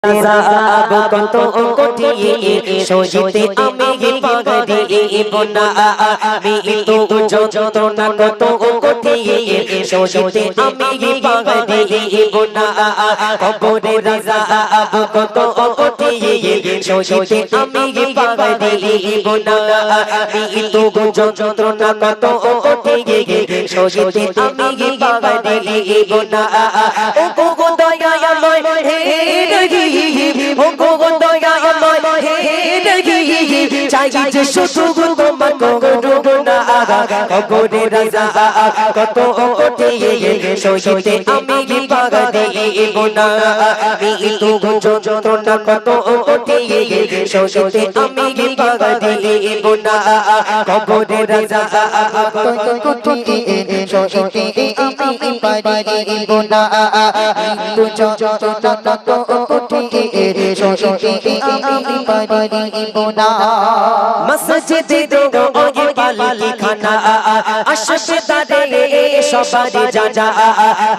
আযাব কত কঠিন সইতে আমি পারিব না আমি তো যন্ত্রণা কত কঠিন সইতে আমি পারিব না কবরের আযাব কত কঠিন সইতে আমি পারিব না আমি তো যন্ত্রণা কত কঠিন সইতে আমি পারিব না ও গো দয়াময় হে চাই যে শুধু তোমার করুণা কবরের আযাব কত কঠিন সইতে আমি পারিব না আমি তো যন্ত্রণা কত কঠিন সইতে আমি পারিব না কবরের আযাব কত কঠিন সইতে আমি পারিব না তো যন্ত্রণা কত কঠিন সইতে আমি পারিব না মসজিদে দো ওই পালিখানা আশিকদারে সবারে জানা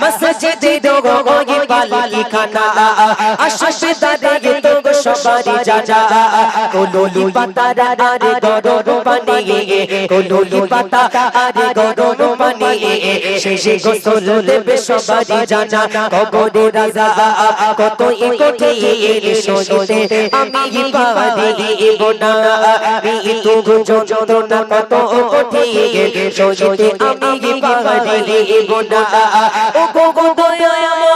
মসজিদে দো ওই পালিখানা আশিকদারে তো সবারে জানা কোলুলি পাতা আরে গরম পানি কোলুলি পাতা আরে গরম পানি শেষে গোসল দেবে সবারে জানা কবরের আযাব কত কঠিন সইতে আমি পারিব না আমি তো যন্ত্রণা কত কঠিন সইতে আমি পারিব না ও গো দয়াময়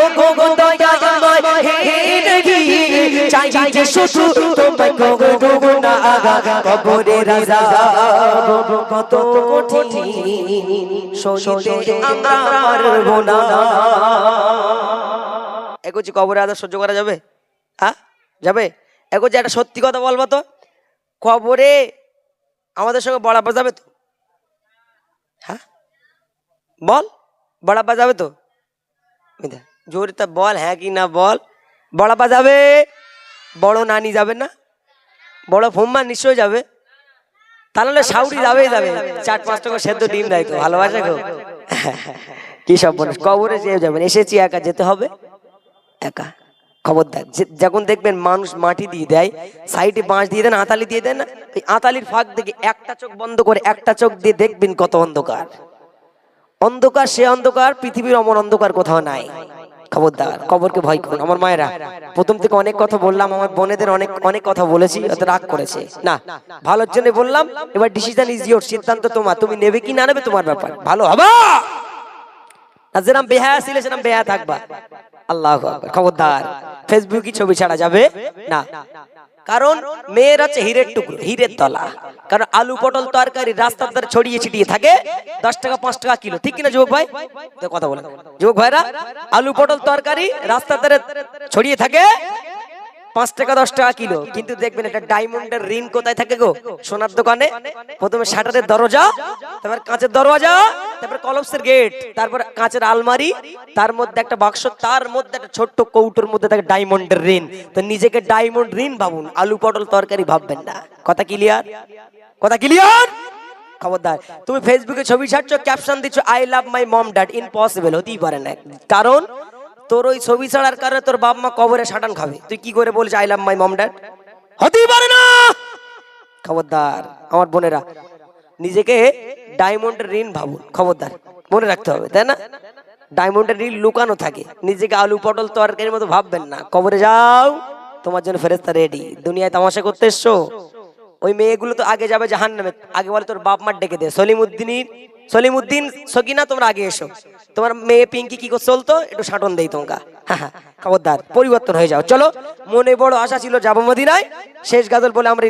ও গো দয়াময় হে চাই যে শুধু তোমায় করুণা কবরের আযাব কত কঠিন সইতে আমরা পারব না এগুজি কবরের আযাব সহ্য করা যাবে? হ্যাঁ যাবে? এগুজি একটা সত্যি কথা বলবো তো, কবরে আমাদের সঙ্গে বড়াপা যাবে তো? হ্যাঁ বল, বড়াপা যাবে তো? জোরে তা বল, হ্যাঁ কি না বল। বড়াপা যাবে? বড় নানি যাবে না? বড় ফুম্মা নিশ্চয় যাবে। তাহলে শাউরি যাবেই যাবে, 4-5 টাকা সেদ্ধ ডিম দেয় তো, ভালোবাসে গো। কি সব বলিস, কবরে যেয়ে যাবেন, এসেছি একা যেতে হবে একা। খবরদার, যখন দেখবেন মানুষ মাটি দিয়ে দেয়, সাইডে বাঁশ দিয়ে দেন, আতালি দিয়ে দেন না, ওই আতালির ফাঁক দেখে একটা চোখ বন্ধ করে একটা চোখ দিয়ে দেখবেন কত অন্ধকার। অন্ধকার সে অন্ধকার, পৃথিবীর অমর অন্ধকার কোথাও নাই। খবরদার, কবরকে ভয় করুন। আমার মায়েরা, প্রথম থেকে অনেক কথা বললাম, আমার বোনেদের অনেক অনেক কথা বলেছি, ওদের রাগ করেছে না, ভালোর জন্য বললাম। এবার ডিসিশন ইজ ইয়োর, সিদ্ধান্ত তোমার, তুমি নেবে কি না নেবে তোমার ব্যাপার। ভালো হবা না, যেরকম বেহায়া ছিলে সেরকম বেহায়া থাকবা। আল্লাহু আকবার। খবরদার, ফেসবুকে ছবি ছাড়া যাবে না, কারণ মেয়ের আছে হীরের টুকরো, হীরের তলা। কারণ আলু পটল তরকারি রাস্তার ধারে ছড়িয়ে ছিটিয়ে থাকে, 10 টাকা 5 টাকা কিলো, ঠিক কিনা যুবক ভাই? কথা বলে যুবক ভাইরা, আলু পটল তরকারি রাস্তার ধারে ছড়িয়ে থাকে 5 টাকা 10 টাকা কিলো। কিন্তু দেখবেন একটা ডায়মন্ডের রিং কোথায় থাকে গো? সোনার দোকানে। প্রথমে শাটারের দরজা, তারপর কাঁচের দরজা, তারপর কলপসের গেট, তারপর কাঁচের আলমারি, তার মধ্যে একটা বাক্স, তার মধ্যে একটা ছোট্ট কৌটোর মধ্যে থাকে ডায়মন্ডের রিং। তো নিজেকে ডায়মন্ড রিং ভাবুন, আলু পটল তরকারি ভাববেন না। কথা ক্লিয়ার? কথা ক্লিয়ার? খবরদার, তুমি ফেসবুকে ছবি ছাড়ছো, ক্যাপশন দিচ্ছ I love my mom dad, impossible, হতেই পারে না। কারণ তোর ওই ছবি ছাড়ার কারণে তোর বাপ মা কবরে শাটান খাবে, তুই কি করে বলছিস I love my mom dad? হতেই পারে না। খবরদার আমার বোনেরা, নিজেকে ডায়মন্ডের রিং ভাবুন। খবরদার, মনে রাখতে হবে, তাই না? ডায়মন্ডের রিং লুকানো থাকে, নিজেকে আলু পটল তরকারির মতো ভাববেন না। কবরে যাও, তোমার জন্য ফেরেশতা রেডি। দুনিয়ায় তামাশা করতে এসছো? ওই মেয়েগুলো তো আগে যাবে জাহান্নামে, আগে বলে তোর বাপ মার ডেকে দে। সলিমউদ্দিন সকিনা, তোমরা আগে এসো, তোমার মেয়ে পিঙ্কি কি করে চলতো একটু সাটন দেই তোমাকে। খবরদার, পরিবর্তন হয়ে যাও। চলো, মনে বড় আশা ছিল যাবো মদিনায়, শেষ গাজল বলে আমরা